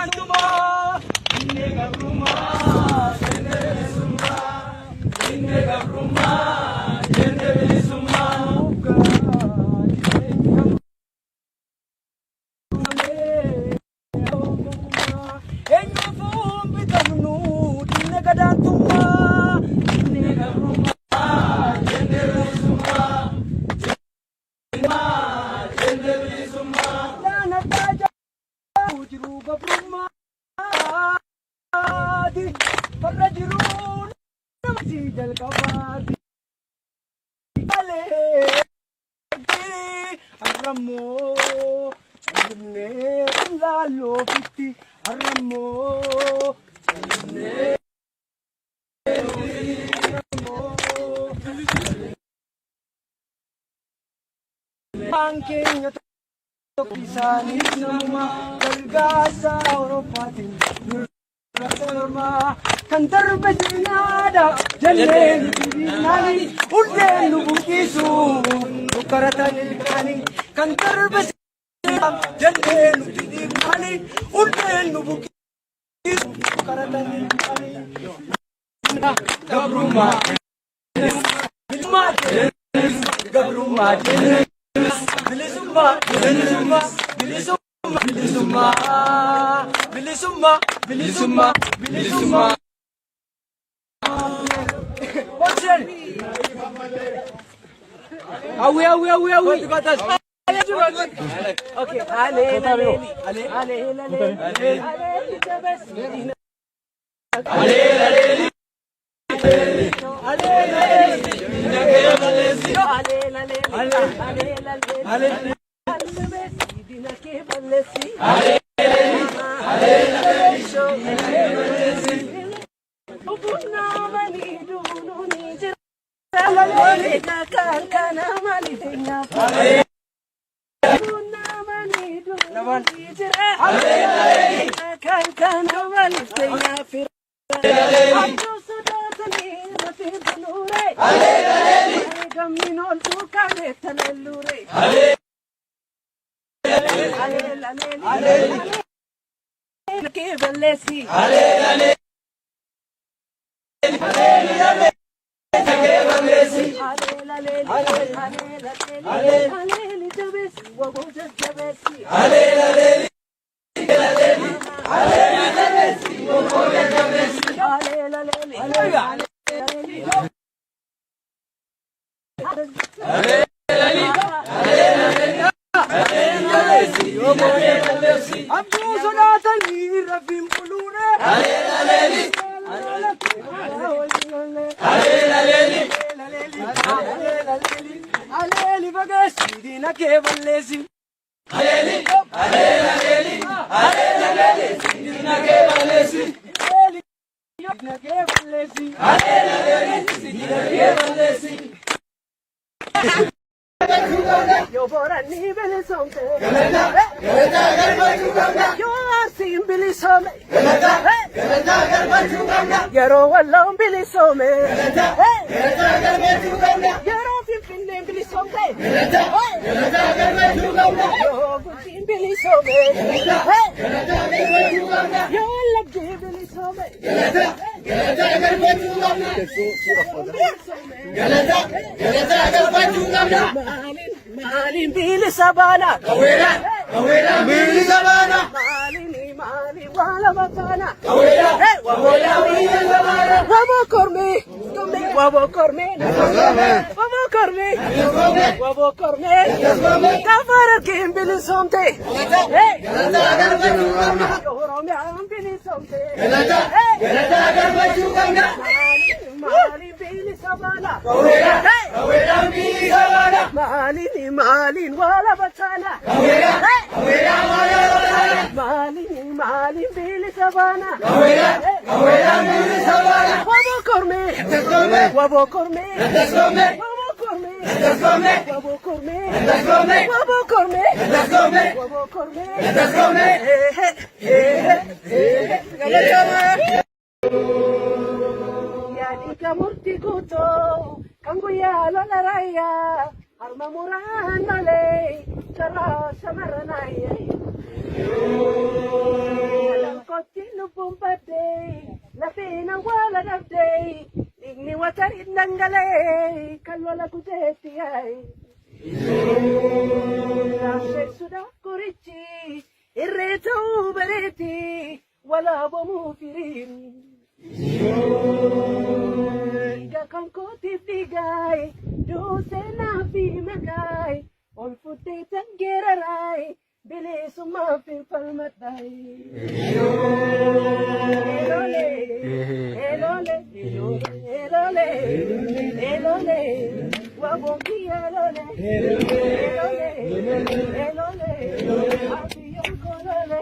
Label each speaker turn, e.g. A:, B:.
A: gadantuma inne gabruma inne gabruma jende bilisumma enyufum bitamnu inne gadantuma inne gabruma jende bilisumma jende bilisumma lana taja ujiru gabruma di farajru namsi dal kabadi ale aramo chune lalo fiti aramo chune angkenya to pisani nama gargasa oropatin Rasulma kantar besinada jalle nani ulle nubukisu ukaratan kani kantar besinada jalle nani ulle nubukisu ukaratan kani gabruma gabruma bilisumma bilisumma bilisumma bilisumma bilisumma bilisumma Boxer awi okay ale Yo for a nivel something. You are seeing Billy Some. You're alone, Billy Some. You're off in Finland, Billy Some. You're good, Billy Some. You're lucky, Billy Some. Malin Billy Sabana, Billy Sabana, Malin wala matana, Wabo Corme, Wabo Corme, Kafara Kim Billy Somte, Billy Somte, Malin Billy Sabana, Malin wala batana, Malin Billy Sabana, Wabo Corme, Murti kuto, kanguya lola raya, arma muran male, cara samaranaya. Ina wala dabdei, igni watari dangale, kalwala kujeti ay. Rashe suda kurichi, irreto bereti, wala bomu firin. Iga kankoti figay, do se na fi mekai, on futte tangerarai, bile suma fi palmatai. Elole, elole, elole, elole, wabongi elole, elole, elole, abiyo kolole.